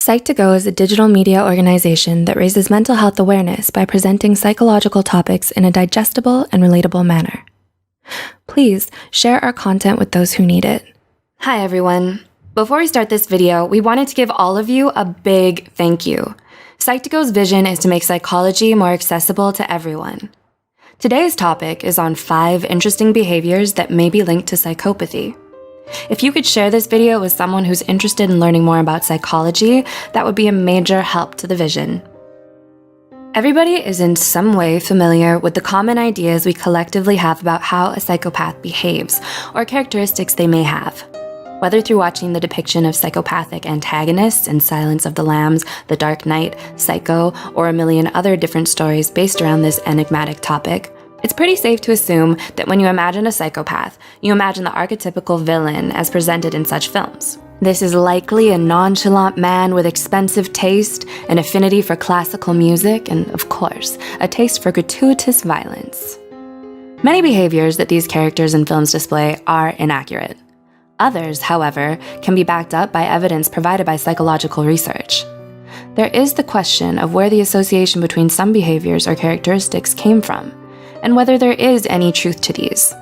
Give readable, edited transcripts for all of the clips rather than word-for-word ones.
Psych2Go is a digital media organization that raises mental health awareness by presenting psychological topics in a digestible and relatable manner. Please share our content with those who need it. Hi everyone. Before we start this video, we wanted to give all of you a big thank you. Psych2Go's vision is to make psychology more accessible to everyone. Today's topic is on 5 interesting behaviors that may be linked to psychopathy. If you could share this video with someone who's interested in learning more about psychology, that would be a major help to the vision. Everybody is in some way familiar with the common ideas we collectively have about how a psychopath behaves, or characteristics they may have. Whether through watching the depiction of psychopathic antagonists in Silence of the Lambs, The Dark Knight, Psycho, or a million other different stories based around this enigmatic topic, it's pretty safe to assume that when you imagine a psychopath, you imagine the archetypical villain as presented in such films. This is likely a nonchalant man with expensive taste, an affinity for classical music, and of course, a taste for gratuitous violence. Many behaviors that these characters in films display are inaccurate. Others, however, can be backed up by evidence provided by psychological research. There is the question of where the association between some behaviors or characteristics came from, and whether there is any truth to these.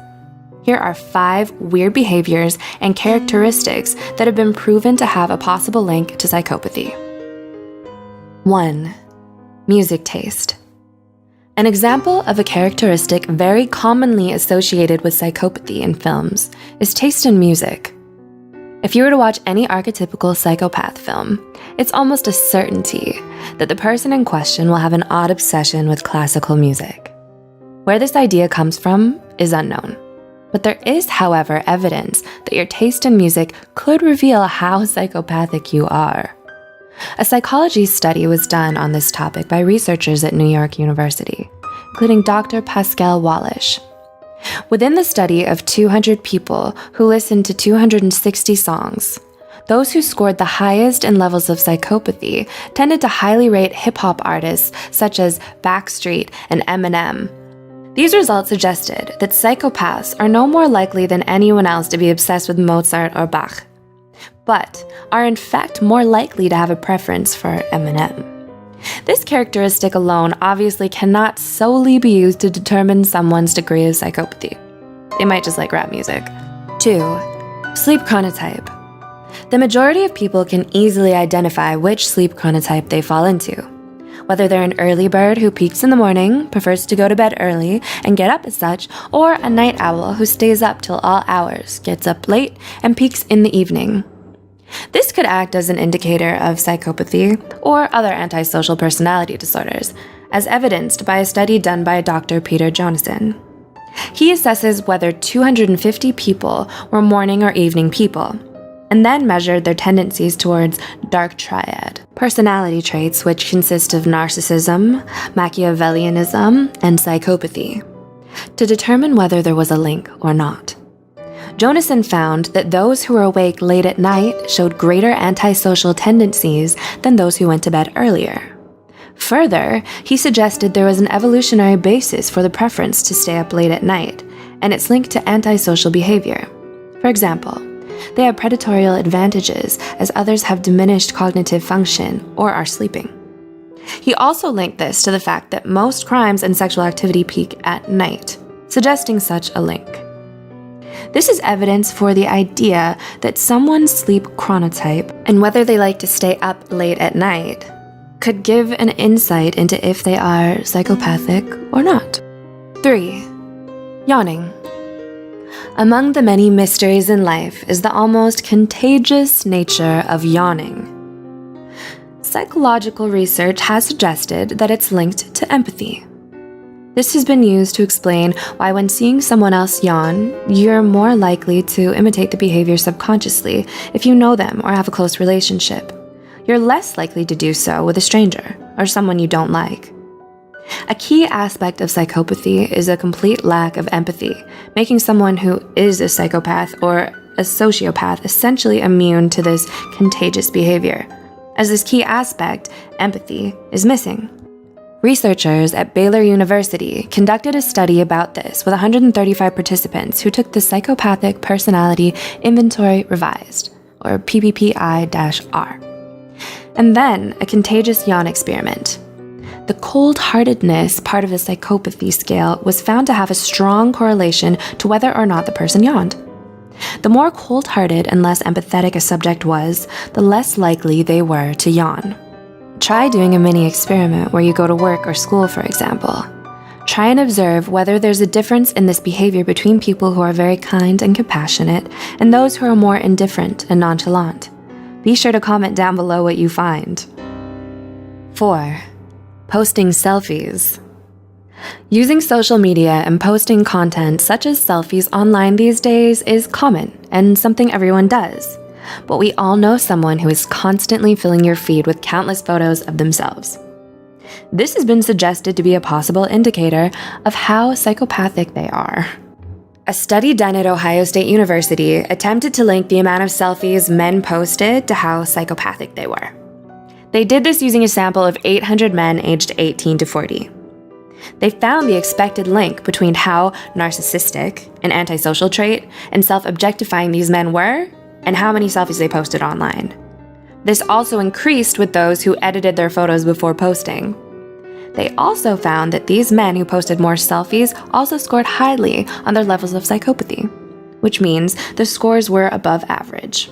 Here are 5 weird behaviors and characteristics that have been proven to have a possible link to psychopathy. 1. Music taste. An example of a characteristic very commonly associated with psychopathy in films is taste in music. If you were to watch any archetypical psychopath film, it's almost a certainty that the person in question will have an odd obsession with classical music. Where this idea comes from is unknown, but there is, however, evidence that your taste in music could reveal how psychopathic you are. A psychology study was done on this topic by researchers at New York University, including Dr. Pascal Wallisch. Within the study of 200 people who listened to 260 songs, those who scored the highest in levels of psychopathy tended to highly rate hip-hop artists such as Backstreet and Eminem. These results suggested that psychopaths are no more likely than anyone else to be obsessed with Mozart or Bach, but are in fact more likely to have a preference for Eminem. This characteristic alone obviously cannot solely be used to determine someone's degree of psychopathy. They might just like rap music. 2. Sleep chronotype. The majority of people can easily identify which sleep chronotype they fall into. Whether they're an early bird who peaks in the morning, prefers to go to bed early and get up as such, or a night owl who stays up till all hours, gets up late, and peaks in the evening. This could act as an indicator of psychopathy or other antisocial personality disorders, as evidenced by a study done by Dr. Peter Jonassen. He assesses whether 250 people were morning or evening people, and then measured their tendencies towards dark triad personality traits, which consist of narcissism, Machiavellianism, and psychopathy, to determine whether there was a link or not. Jonassen found that those who were awake late at night showed greater antisocial tendencies than those who went to bed earlier. Further, he suggested there was an evolutionary basis for the preference to stay up late at night, and its link to antisocial behavior. For example, they have predatory advantages as others have diminished cognitive function or are sleeping. He also linked this to the fact that most crimes and sexual activity peak at night, suggesting such a link. This is evidence for the idea that someone's sleep chronotype and whether they like to stay up late at night could give an insight into if they are psychopathic or not. 3. Yawning. Among the many mysteries in life is the almost contagious nature of yawning. Psychological research has suggested that it's linked to empathy. This has been used to explain why when seeing someone else yawn, you're more likely to imitate the behavior subconsciously if you know them or have a close relationship. You're less likely to do so with a stranger or someone you don't like. A key aspect of psychopathy is a complete lack of empathy, making someone who is a psychopath or a sociopath essentially immune to this contagious behavior, as this key aspect, empathy, is missing. Researchers at Baylor University conducted a study about this with 135 participants who took the Psychopathic Personality Inventory Revised, or PPPI-R. And then a contagious yawn experiment. The cold-heartedness part of the psychopathy scale was found to have a strong correlation to whether or not the person yawned. The more cold-hearted and less empathetic a subject was, the less likely they were to yawn. Try doing a mini experiment where you go to work or school, for example. Try and observe whether there's a difference in this behavior between people who are very kind and compassionate and those who are more indifferent and nonchalant. Be sure to comment down below what you find. 4. Posting selfies. Using social media and posting content such as selfies online these days is common and something everyone does. But we all know someone who is constantly filling your feed with countless photos of themselves. This has been suggested to be a possible indicator of how psychopathic they are. A study done at Ohio State University attempted to link the amount of selfies men posted to how psychopathic they were. They did this using a sample of 800 men aged 18 to 40. They found the expected link between how narcissistic, an antisocial trait, and self-objectifying these men were, and how many selfies they posted online. This also increased with those who edited their photos before posting. They also found that these men who posted more selfies also scored highly on their levels of psychopathy, which means the scores were above average.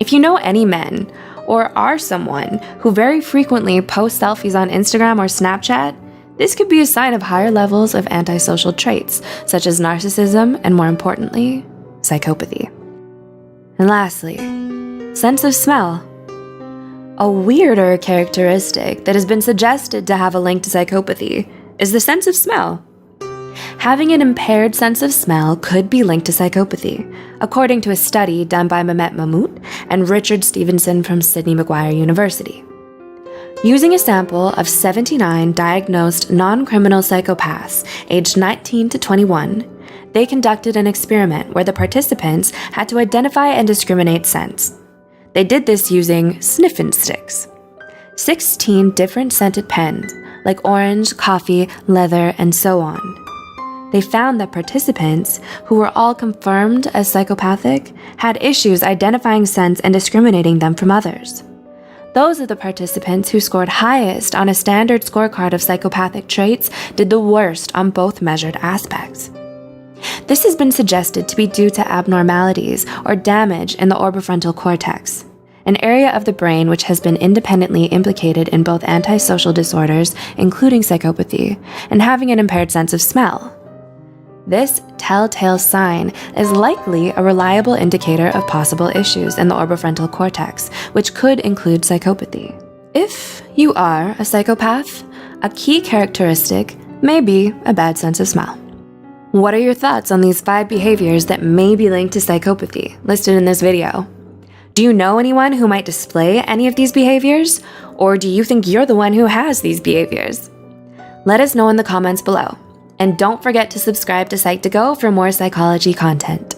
If you know any men, or are someone who very frequently posts selfies on Instagram or Snapchat, this could be a sign of higher levels of antisocial traits, such as narcissism and, more importantly, psychopathy. And lastly, sense of smell. A weirder characteristic that has been suggested to have a link to psychopathy is the sense of smell. Having an impaired sense of smell could be linked to psychopathy, according to a study done by Mehmet Mahmout and Richard Stevenson from Sydney Macquarie University. Using a sample of 79 diagnosed non-criminal psychopaths aged 19 to 21, they conducted an experiment where the participants had to identify and discriminate scents. They did this using sniffing sticks. 16 different scented pens, like orange, coffee, leather, and so on. They found that participants, who were all confirmed as psychopathic, had issues identifying scents and discriminating them from others. Those of the participants who scored highest on a standard scorecard of psychopathic traits did the worst on both measured aspects. This has been suggested to be due to abnormalities or damage in the orbifrontal cortex, an area of the brain which has been independently implicated in both antisocial disorders, including psychopathy, and having an impaired sense of smell. This telltale sign is likely a reliable indicator of possible issues in the orbifrontal cortex, which could include psychopathy. If you are a psychopath, a key characteristic may be a bad sense of smell. What are your thoughts on these 5 behaviors that may be linked to psychopathy listed in this video? Do you know anyone who might display any of these behaviors? Or do you think you're the one who has these behaviors? Let us know in the comments below. And don't forget to subscribe to Psych2Go for more psychology content.